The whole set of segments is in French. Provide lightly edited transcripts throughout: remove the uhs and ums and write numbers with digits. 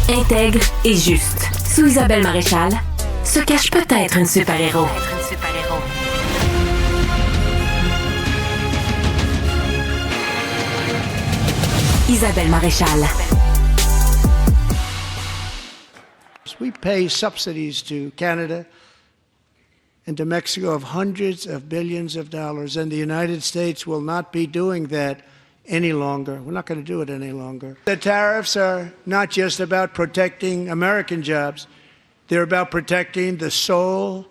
Intègre et juste. Sous Isabelle Maréchal se cache peut-être une super-héros. Isabelle Maréchal. We pay subsidies to Canada and to Mexico of hundreds of billions of dollars, and the United States will not be doing that any longer. We're not going to do it any longer. The tariffs are not just about protecting American jobs. They're about protecting the soul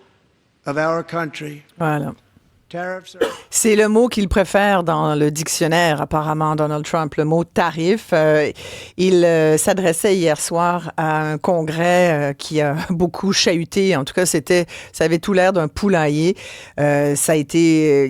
of our country. Voilà. C'est le mot qu'il préfère dans le dictionnaire, apparemment, Donald Trump, le mot tarif. Il s'adressait hier soir à un congrès qui a beaucoup chahuté. En tout cas, ça avait tout l'air d'un poulailler. Il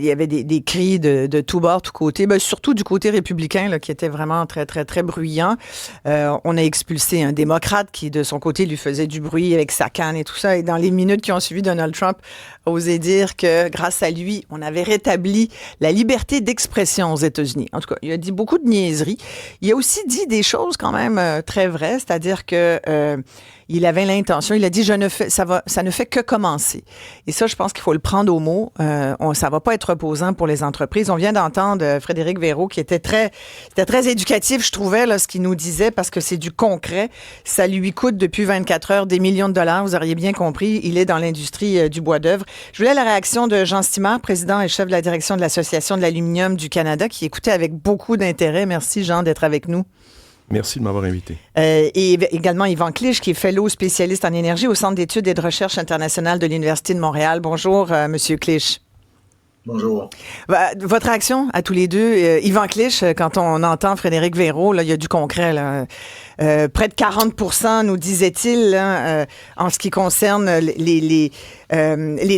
y avait des cris de tous bords, tous côtés, surtout du côté républicain, là, qui était vraiment très, très, très bruyant. On a expulsé un démocrate qui, de son côté, lui faisait du bruit avec sa canne et tout ça. Et dans les minutes qui ont suivi, Donald Trump a osé dire que, grâce à lui, on avait rétabli la liberté d'expression aux États-Unis. En tout cas, il a dit beaucoup de niaiseries. Il a aussi dit des choses quand même très vraies, c'est-à-dire que il avait l'intention, il a dit ça ne fait que commencer. Et ça, je pense qu'il faut le prendre au mot. Ça va pas être reposant pour les entreprises. On vient d'entendre Frédéric Véraud qui était très éducatif, je trouvais, là, ce qu'il nous disait, parce que c'est du concret. Ça lui coûte depuis 24 heures des millions de dollars. Vous auriez bien compris. Il est dans l'industrie du bois d'œuvre. Je voulais la réaction de Jean Simard, président et chef de la direction de l'Association de l'aluminium du Canada, qui écoutait avec beaucoup d'intérêt. Merci, Jean, d'être avec nous. Merci de m'avoir invité. Et également Yvan Clich, qui est fellow spécialiste en énergie au Centre d'études et de recherche internationale de l'Université de Montréal. Bonjour, Monsieur Clich. Bonjour. Votre réaction à tous les deux. Yvan Clich, quand on entend Frédéric Véraud, là, il y a du concret, là. Près de 40%, nous disait-il, là, en ce qui concerne les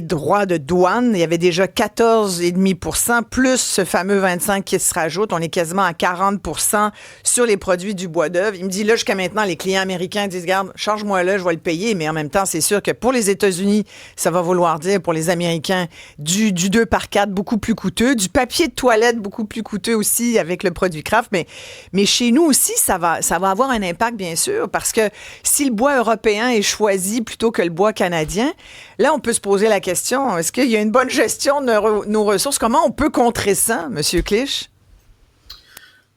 droits de douane. Il y avait déjà 14,5%, plus ce fameux 25% qui se rajoute. On est quasiment à 40% sur les produits du bois d'œuvre. Il me dit, là, jusqu'à maintenant, les clients américains disent, regarde, charge-moi là, je vais le payer. Mais en même temps, c'est sûr que pour les États-Unis, ça va vouloir dire, pour les Américains, du 2x4 beaucoup plus coûteux, du papier de toilette beaucoup plus coûteux aussi avec le produit Kraft. Mais chez nous aussi, ça va avoir un impact, bien sûr, parce que si le bois européen est choisi plutôt que le bois canadien, là, on peut se poser la question, est-ce qu'il y a une bonne gestion de nos ressources? Comment on peut contrer ça, M. Clich?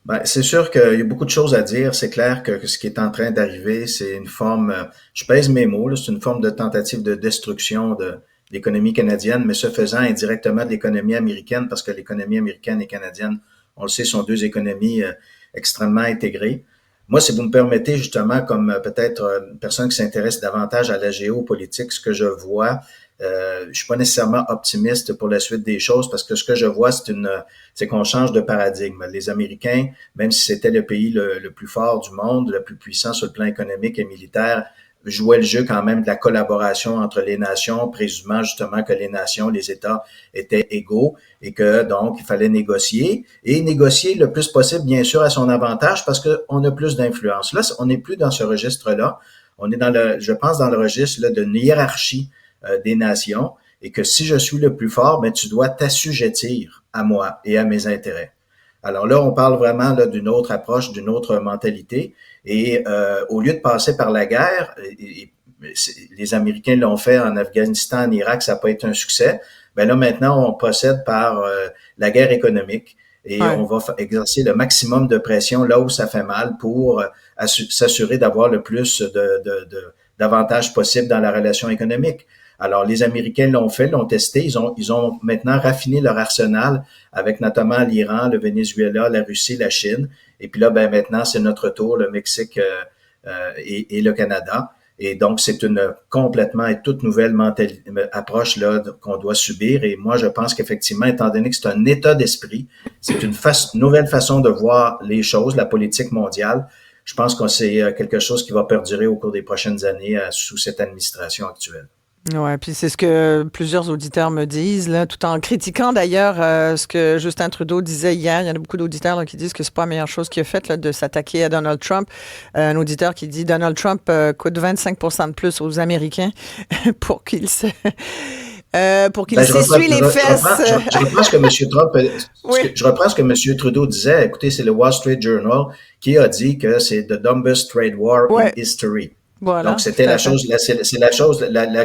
Ben, c'est sûr qu'il y a beaucoup de choses à dire. C'est clair que ce qui est en train d'arriver, c'est une forme, je pèse mes mots, là, c'est une forme de tentative de destruction de l'économie canadienne, mais ce faisant indirectement de l'économie américaine, parce que l'économie américaine et canadienne, on le sait, sont deux économies extrêmement intégrées. Moi, si vous me permettez, justement, comme peut-être une personne qui s'intéresse davantage à la géopolitique, ce que je vois, je suis pas nécessairement optimiste pour la suite des choses, parce que ce que je vois, c'est qu'on change de paradigme. Les Américains, même si c'était le pays le plus fort du monde, le plus puissant sur le plan économique et militaire, jouait le jeu quand même de la collaboration entre les nations, présumant justement que les nations, les États étaient égaux et que donc il fallait négocier le plus possible, bien sûr, à son avantage parce qu'on a plus d'influence. Là, on n'est plus dans ce registre-là. On est je pense, dans le registre là, d'une hiérarchie des nations et que si je suis le plus fort, ben tu dois t'assujettir à moi et à mes intérêts. Alors là, on parle vraiment là d'une autre approche, d'une autre mentalité. Et au lieu de passer par la guerre, les Américains l'ont fait en Afghanistan, en Irak, ça n'a pas été un succès. Ben là, maintenant, on procède par la guerre économique et on va exercer le maximum de pression là où ça fait mal pour s'assurer d'avoir le plus d'avantages possibles dans la relation économique. Alors, les Américains l'ont fait, l'ont testé. Ils ont maintenant raffiné leur arsenal avec notamment l'Iran, le Venezuela, la Russie, la Chine. Et puis là, ben maintenant, c'est notre tour, le Mexique et le Canada. Et donc, c'est une complètement et toute nouvelle approche là qu'on doit subir. Et moi, je pense qu'effectivement, étant donné que c'est un état d'esprit, c'est une nouvelle façon de voir les choses, la politique mondiale. Je pense que c'est quelque chose qui va perdurer au cours des prochaines années sous cette administration actuelle. Oui, puis c'est ce que plusieurs auditeurs me disent, là, tout en critiquant d'ailleurs ce que Justin Trudeau disait hier. Il y en a beaucoup d'auditeurs là, qui disent que c'est pas la meilleure chose qu'il a faite là, de s'attaquer à Donald Trump. Un auditeur qui dit Donald Trump coûte 25% de plus aux Américains pour qu'ils se... pour qu'il s'essuie les fesses. Je reprends ce que M. Trump, Oui. je reprends ce que M. Trudeau disait. Écoutez, c'est le Wall Street Journal qui a dit que c'est the dumbest trade war in history. Voilà, donc, c'était la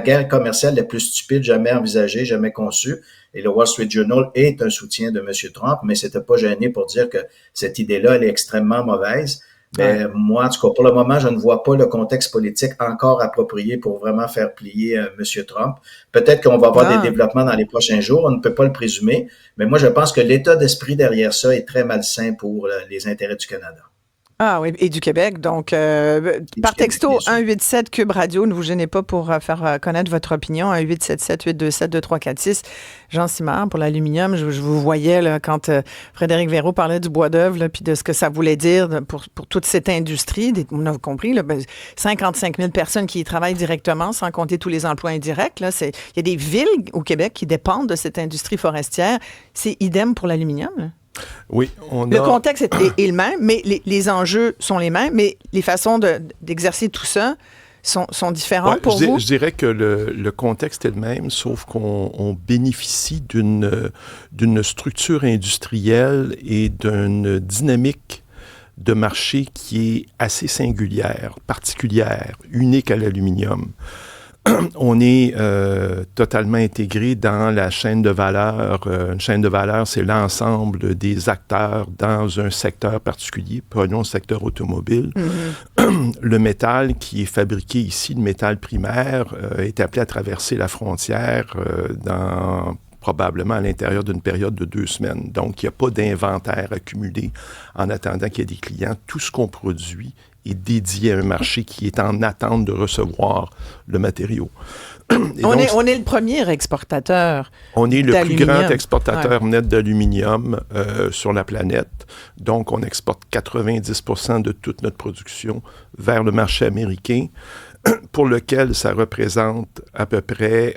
guerre commerciale la plus stupide jamais envisagée, jamais conçue. Et le Wall Street Journal est un soutien de M. Trump, mais c'était pas gêné pour dire que cette idée-là, elle est extrêmement mauvaise. Mais moi, en tout cas, pour le moment, je ne vois pas le contexte politique encore approprié pour vraiment faire plier M. Trump. Peut-être qu'on va avoir des développements dans les prochains jours, on ne peut pas le présumer, mais moi, je pense que l'état d'esprit derrière ça est très malsain pour les intérêts du Canada. Ah oui, et du Québec. Donc, par texto, 187 Cube Radio, ne vous gênez pas pour faire connaître votre opinion. 1-877-827-2346. Jean Simard, pour l'aluminium, je vous voyais là, quand Frédéric Véraud parlait du bois d'œuvre, puis de ce que ça voulait dire pour toute cette industrie. On a compris, là, 55 000 personnes qui y travaillent directement, sans compter tous les emplois indirects. Là, il y a des villes au Québec qui dépendent de cette industrie forestière. C'est idem pour l'aluminium, là. Oui, le contexte est le même, mais les enjeux sont les mêmes, mais les façons d'exercer tout ça sont différentes pour vous? Je dirais que le contexte est le même, sauf qu'on bénéficie d'une structure industrielle et d'une dynamique de marché qui est assez singulière, particulière, unique à l'aluminium. On est totalement intégré dans la chaîne de valeur. Une chaîne de valeur, c'est l'ensemble des acteurs dans un secteur particulier. Prenons le secteur automobile. Mm-hmm. Le métal qui est fabriqué ici, le métal primaire, est appelé à traverser la frontière probablement à l'intérieur d'une période de 2 semaines. Donc, il n'y a pas d'inventaire accumulé en attendant qu'il y ait des clients. Tout ce qu'on produit est dédié à un marché qui est en attente de recevoir le matériau. On est le premier exportateur On est le plus d'aluminium. grand exportateur net d'aluminium sur la planète. Donc, on exporte 90% de toute notre production vers le marché américain, pour lequel ça représente à peu près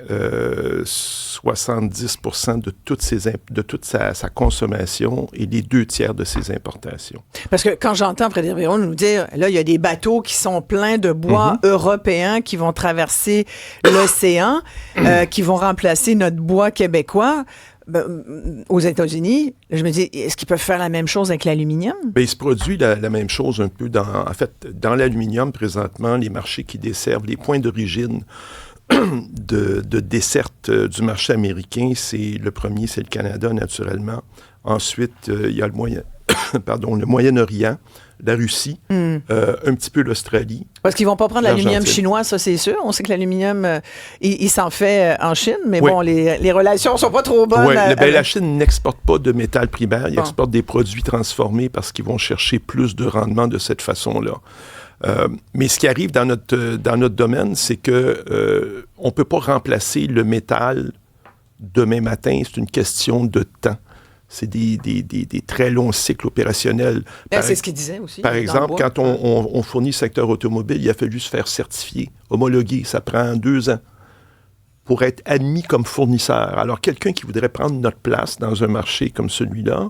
70% de toute sa consommation et les 2 tiers de ses importations. Parce que quand j'entends Frédéric Véraud nous dire, là, il y a des bateaux qui sont pleins de bois européens qui vont traverser l'océan, qui vont remplacer notre bois québécois. Aux États-Unis, je me dis, est-ce qu'ils peuvent faire la même chose avec l'aluminium? Bien, il se produit la même chose un peu dans l'aluminium présentement, les marchés qui desservent, les points d'origine de desserte du marché américain, le premier, c'est le Canada, naturellement. Ensuite, il y a le Moyen-Orient, la Russie, un petit peu l'Australie. Parce qu'ils ne vont pas prendre l'aluminium chinois, ça c'est sûr. On sait que l'aluminium, il s'en fait en Chine, mais bon, les relations ne sont pas trop bonnes. Oui, la Chine n'exporte pas de métal primaire, ils exportent des produits transformés parce qu'ils vont chercher plus de rendement de cette façon-là. Mais ce qui arrive dans notre domaine, c'est que on ne peut pas remplacer le métal demain matin, c'est une question de temps. C'est des très longs cycles opérationnels. C'est ce qu'il disait aussi. Par exemple, quand on fournit le secteur automobile, il a fallu se faire certifier, homologuer. Ça prend 2 ans pour être admis comme fournisseur. Alors, quelqu'un qui voudrait prendre notre place dans un marché comme celui-là,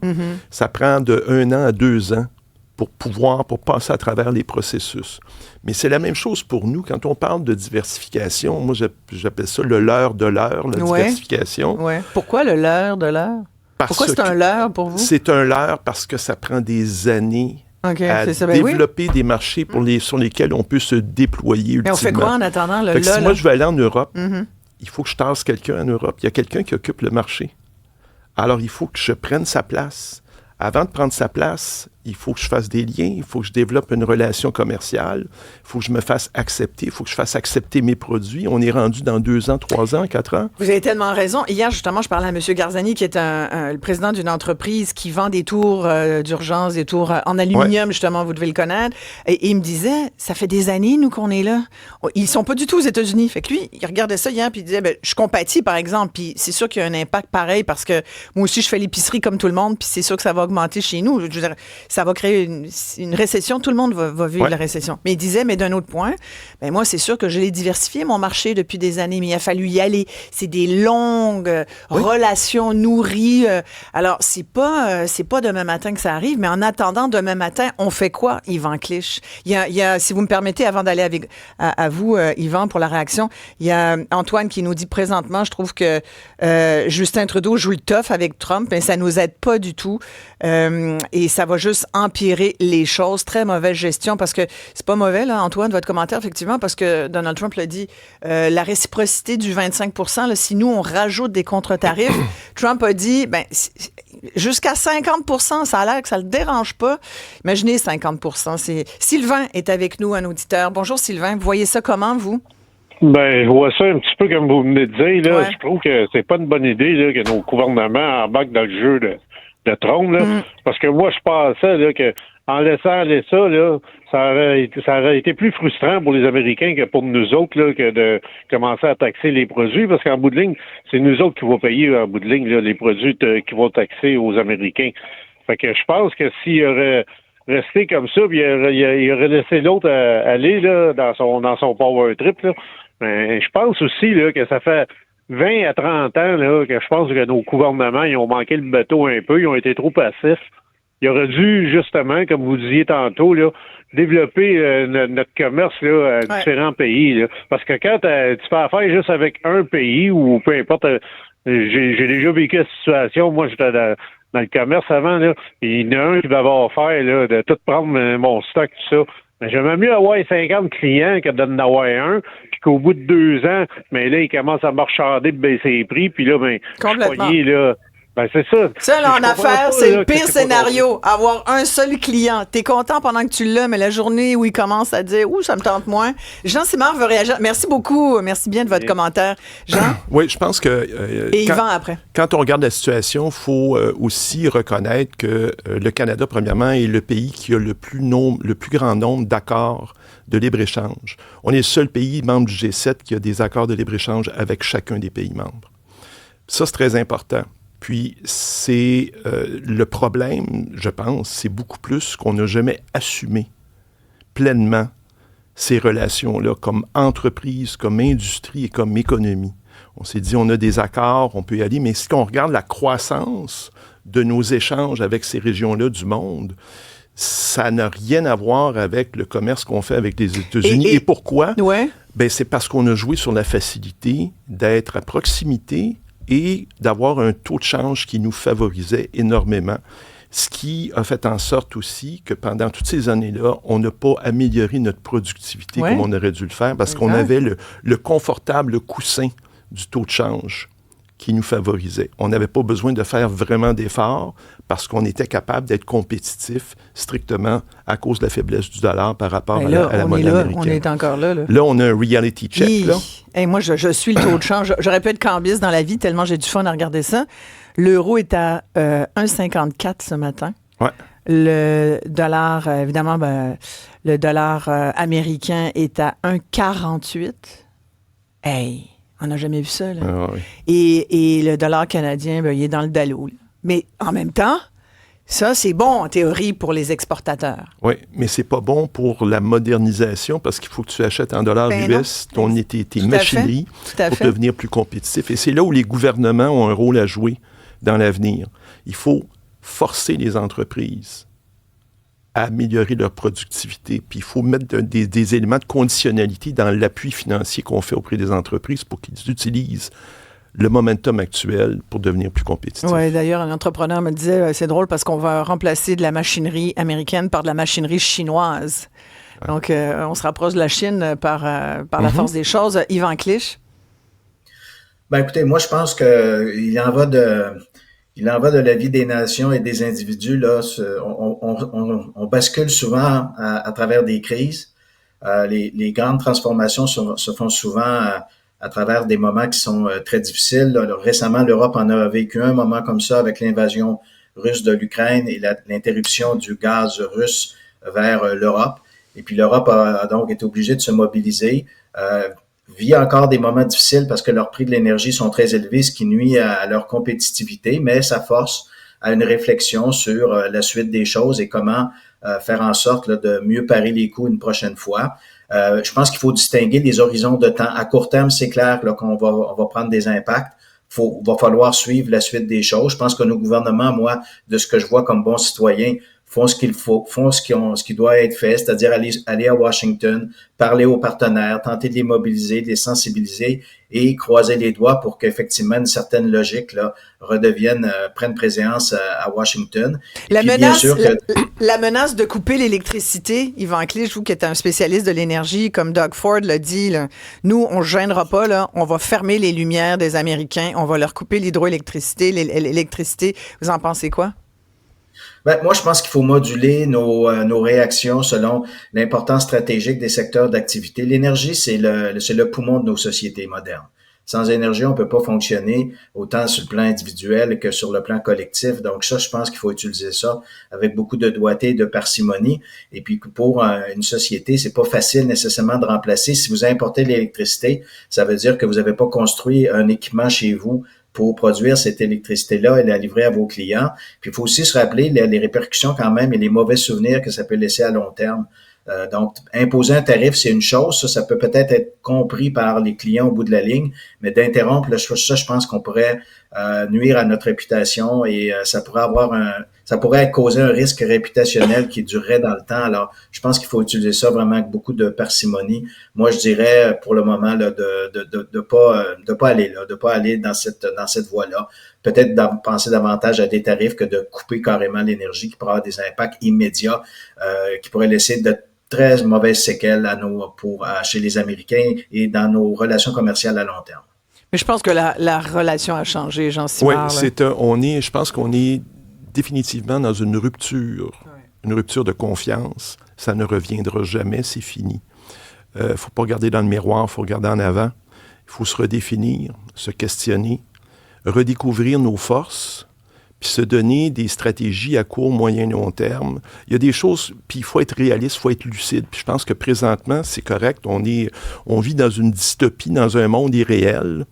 ça prend de 1 an à 2 ans pour passer à travers les processus. Mais c'est la même chose pour nous. Quand on parle de diversification, moi, j'appelle ça le leurre de l'heure, la diversification. Ouais. Pourquoi le leurre de l'heure? Pourquoi c'est un leurre pour vous? C'est un leurre parce que ça prend des années à développer des marchés sur lesquels on peut se déployer ultimement. Mais on fait quoi en attendant le si moi, je vais aller en Europe, il faut que je tasse quelqu'un en Europe. Il y a quelqu'un qui occupe le marché. Alors, il faut que je prenne sa place. Avant de prendre sa place, il faut que je fasse des liens, il faut que je développe une relation commerciale, il faut que je me fasse accepter, il faut que je fasse accepter mes produits. On est rendu dans 2 ans, 3 ans, 4 ans. Vous avez tellement raison. Hier, justement, je parlais à M. Garzani, qui est le président d'une entreprise qui vend des tours d'urgence, des tours en aluminium, justement, vous devez le connaître. Et il me disait, ça fait des années, nous, qu'on est là. Ils sont pas du tout aux États-Unis. Fait que lui, il regardait ça hier, puis il disait, je compatis, par exemple, puis c'est sûr qu'il y a un impact pareil, parce que moi aussi, je fais l'épicerie comme tout le monde, puis c'est sûr que ça va augmenter chez nous. Je veux dire, ça va créer une récession. Tout le monde va vivre la récession. Mais il disait, mais d'un autre point, ben moi, c'est sûr que je l'ai diversifié, mon marché, depuis des années, mais il a fallu y aller. C'est des longues relations nourries. Alors, c'est pas demain matin que ça arrive, mais en attendant, demain matin, on fait quoi, Yvan Clich? Il y a, si vous me permettez, avant d'aller à vous, Yvan, pour la réaction, il y a Antoine qui nous dit présentement, je trouve que Justin Trudeau joue le tough avec Trump, mais ça nous aide pas du tout. Et ça va juste empirer les choses. Très mauvaise gestion, parce que c'est pas mauvais, là, Antoine, votre commentaire, effectivement, parce que Donald Trump l'a dit, la réciprocité du 25 % là, si nous, on rajoute des contre-tarifs, Trump a dit, ben, jusqu'à 50 % ça a l'air que ça le dérange pas. Imaginez 50 %. Sylvain est avec nous, un auditeur. Bonjour, Sylvain. Vous voyez ça comment, vous? Ben, je vois ça un petit peu comme vous venez de dire, là. Ouais. Je trouve que c'est pas une bonne idée, là, que nos gouvernements embarquent dans le jeu de Trump, là. Parce que moi, je pensais, là, que en laissant aller ça, là, ça aurait été plus frustrant pour les Américains que pour nous autres, là, que de commencer à taxer les produits, parce qu'en bout de ligne, c'est nous autres qui vont payer, en bout de ligne, là, les produits qui vont taxer aux Américains. Fait que je pense que s'il aurait resté comme ça, puis il aurait laissé l'autre aller, là, dans son power trip, là. Mais je pense aussi, là, que ça fait 20 à 30 ans, là, que je pense que nos gouvernements, ils ont manqué le bateau un peu, ils ont été trop passifs. Il aurait dû, justement, comme vous disiez tantôt, là, développer notre commerce là, à différents pays. Là. Parce que quand tu fais affaire juste avec un pays, ou peu importe, j'ai déjà vécu cette situation. Moi, j'étais dans le commerce avant, là, et il y en a un qui va avoir affaire là, de tout prendre mon stock, tout ça. Mais j'aimerais mieux avoir 50 clients que d'en avoir un, puis qu'au bout de 2 ans, mais là, il commence à marchander de baisser les prix, puis là, ben, je suis pogné, là. Ben, c'est ça. Ça, là, en affaires, c'est le pire c'est scénario. Avoir un seul client. T'es content pendant que tu l'as, mais la journée où il commence à dire « Ouh, ça me tente moins ». Jean Simard veut réagir. Merci beaucoup. Merci bien de votre commentaire. Jean? Oui, je pense que... Et Yvan après. Quand on regarde la situation, il faut aussi reconnaître que le Canada, premièrement, est le pays qui a le plus grand nombre d'accords de libre-échange. On est le seul pays membre du G7 qui a des accords de libre-échange avec chacun des pays membres. Ça, c'est très important. Puis, c'est le problème, je pense, c'est beaucoup plus qu'on n'a jamais assumé pleinement ces relations-là comme entreprise, comme industrie et comme économie. On s'est dit, on a des accords, on peut y aller, mais si on regarde la croissance de nos échanges avec ces régions-là du monde, ça n'a rien à voir avec le commerce qu'on fait avec les États-Unis. Et pourquoi? Ouais. Ben, c'est parce qu'on a joué sur la facilité d'être à proximité et d'avoir un taux de change qui nous favorisait énormément, ce qui a fait en sorte aussi que pendant toutes ces années-là, on n'a pas amélioré notre productivité comme on aurait dû le faire, parce qu'on avait le confortable coussin du taux de change qui nous favorisait. On n'avait pas besoin de faire vraiment d'efforts parce qu'on était capable d'être compétitif strictement à cause de la faiblesse du dollar par rapport à la monnaie américaine. On est encore là. Là, on a un reality check. Là. Hey, moi, je suis le taux de change. J'aurais pu être cambiste dans la vie tellement j'ai du fun à regarder ça. L'euro est à 1,54 ce matin. Ouais. Le dollar, évidemment, le dollar américain est à 1,48. Hey! On n'a jamais vu ça, là. Ah, oui. Et le dollar canadien, il est dans le dallo. Là. Mais en même temps, ça, c'est bon en théorie pour les exportateurs. Oui, mais c'est pas bon pour la modernisation parce qu'il faut que tu achètes en dollars US tes machineries pour devenir plus compétitif. Et c'est là où les gouvernements ont un rôle à jouer dans l'avenir. Il faut forcer les entreprises à améliorer leur productivité. Puis il faut mettre des éléments de conditionnalité dans l'appui financier qu'on fait auprès des entreprises pour qu'ils utilisent le momentum actuel pour devenir plus compétitifs. Oui, d'ailleurs, un entrepreneur me disait, c'est drôle parce qu'on va remplacer de la machinerie américaine par de la machinerie chinoise. Ouais. Donc, on se rapproche de la Chine par la force des choses. Yvan Clich? Ben écoutez, moi, je pense qu'il en va de la vie des nations et des individus. Là, on bascule souvent à travers des crises. Les grandes transformations se font souvent à travers des moments qui sont très difficiles. Là, récemment, l'Europe en a vécu un moment comme ça avec l'invasion russe de l'Ukraine et l'interruption du gaz russe vers l'Europe. Et puis l'Europe a donc été obligée de se mobiliser. Vit encore des moments difficiles parce que leurs prix de l'énergie sont très élevés, ce qui nuit à leur compétitivité, mais ça force à une réflexion sur la suite des choses et comment faire en sorte là, de mieux parer les coups une prochaine fois. Je pense qu'il faut distinguer les horizons de temps. À court terme, c'est clair là, on va prendre des impacts. Va falloir suivre la suite des choses. Je pense que nos gouvernements, moi, de ce que je vois comme bons citoyens, font ce qu'il faut, font ce qui doit être fait, c'est-à-dire aller à Washington, parler aux partenaires, tenter de les mobiliser, de les sensibiliser et croiser les doigts pour qu'effectivement une certaine logique là prenne préséance à Washington. La menace de couper l'électricité, Yvan Clich, vous qui êtes un spécialiste de l'énergie, comme Doug Ford l'a dit, là, nous, on ne se gênera pas, là, on va fermer les lumières des Américains, on va leur couper l'hydroélectricité, l'électricité. Vous en pensez quoi? Ben, moi, je pense qu'il faut moduler nos réactions selon l'importance stratégique des secteurs d'activité. L'énergie, c'est le poumon de nos sociétés modernes. Sans énergie, on peut pas fonctionner autant sur le plan individuel que sur le plan collectif. Donc ça, je pense qu'il faut utiliser ça avec beaucoup de doigté et de parcimonie. Et puis pour une société, c'est pas facile nécessairement de remplacer. Si vous importez l'électricité, ça veut dire que vous n'avez pas construit un équipement chez vous pour produire cette électricité-là et la livrer à vos clients. Puis il faut aussi se rappeler les répercussions quand même et les mauvais souvenirs que ça peut laisser à long terme. Donc, imposer un tarif, c'est une chose. Ça peut peut-être être compris par les clients au bout de la ligne, mais d'interrompre, ça, je pense qu'on pourrait nuire à notre réputation et ça pourrait causer un risque réputationnel qui durerait dans le temps. Alors, je pense qu'il faut utiliser ça vraiment avec beaucoup de parcimonie. Moi, je dirais pour le moment là, de pas aller dans cette voie-là. Peut-être penser davantage à des tarifs que de couper carrément l'énergie qui pourrait avoir des impacts immédiats, qui pourraient laisser de très mauvaises séquelles chez les Américains et dans nos relations commerciales à long terme. Mais je pense que la relation a changé, Jean-Simard. Oui, je pense qu'on est définitivement dans une rupture de confiance. Ça ne reviendra jamais, c'est fini. Faut pas regarder dans le miroir, il faut regarder en avant. Il faut se redéfinir, se questionner, redécouvrir nos forces, puis se donner des stratégies à court, moyen, long terme. Il y a des choses, puis il faut être réaliste, il faut être lucide. Puis je pense que présentement, c'est correct. On vit dans une dystopie, dans un monde irréel,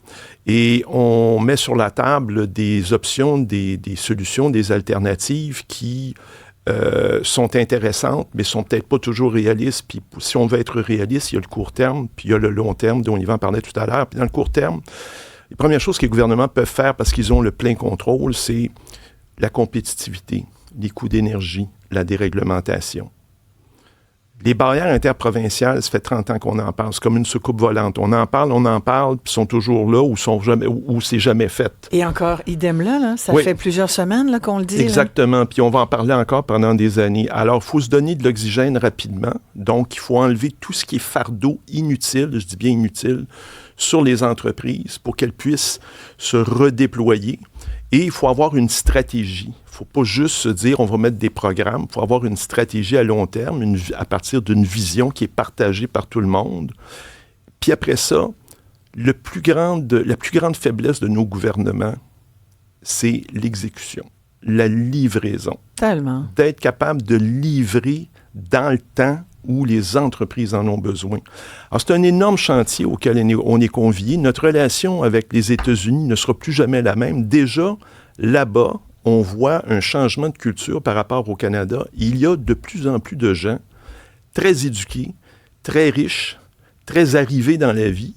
et on met sur la table des options, des solutions, des alternatives qui sont intéressantes, mais sont peut-être pas toujours réalistes. Puis si on veut être réaliste, il y a le court terme, puis il y a le long terme, dont Yvan parlait tout à l'heure. Puis dans le court terme, les premières choses que les gouvernements peuvent faire parce qu'ils ont le plein contrôle, c'est la compétitivité, les coûts d'énergie, la déréglementation. Les barrières interprovinciales, ça fait 30 ans qu'on en parle. C'est comme une soucoupe volante. On en parle, puis sont toujours là ou c'est jamais fait. Et encore, idem là, ça fait plusieurs semaines là, qu'on le dit. Exactement, là. Puis on va en parler encore pendant des années. Alors, il faut se donner de l'oxygène rapidement. Donc, il faut enlever tout ce qui est fardeau inutile, je dis bien inutile, sur les entreprises pour qu'elles puissent se redéployer. Et il faut avoir une stratégie. Il ne faut pas juste se dire on va mettre des programmes. Il faut avoir une stratégie à long terme, à partir d'une vision qui est partagée par tout le monde. Puis après ça, la plus grande faiblesse de nos gouvernements, c'est l'exécution, la livraison. Tellement. D'être capable de livrer dans le temps où les entreprises en ont besoin. Alors, c'est un énorme chantier auquel on est convié. Notre relation avec les États-Unis ne sera plus jamais la même. Déjà, là-bas, on voit un changement de culture par rapport au Canada. Il y a de plus en plus de gens très éduqués, très riches, très arrivés dans la vie,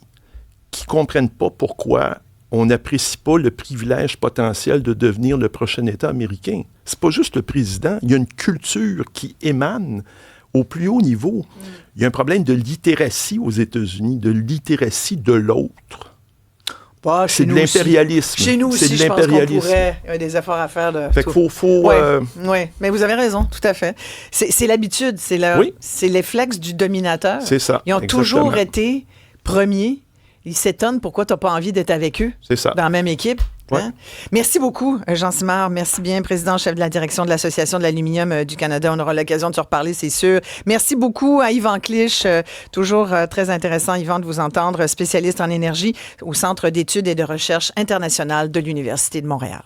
qui ne comprennent pas pourquoi on n'apprécie pas le privilège potentiel de devenir le prochain État américain. C'est pas juste le président. Il y a une culture qui émane au plus haut niveau. Il y a un problème de littératie aux États-Unis, de littératie de l'autre. C'est de l'impérialisme. Chez nous aussi, je pense qu'on pourrait... Il y a des efforts à faire. Fait qu'il faut... Oui, mais vous avez raison, tout à fait. C'est l'habitude, c'est les flex du dominateur. C'est ça, ils ont toujours été premiers. Ils s'étonnent pourquoi tu n'as pas envie d'être avec eux dans la même équipe. Ouais. Hein? Merci beaucoup, Jean-Simard. Merci bien, président, chef de la direction de l'Association de l'aluminium du Canada. On aura l'occasion de se reparler, c'est sûr. Merci beaucoup à Yvan Clich. Toujours très intéressant, Yvan, de vous entendre, spécialiste en énergie au Centre d'études et de recherche internationales de l'Université de Montréal.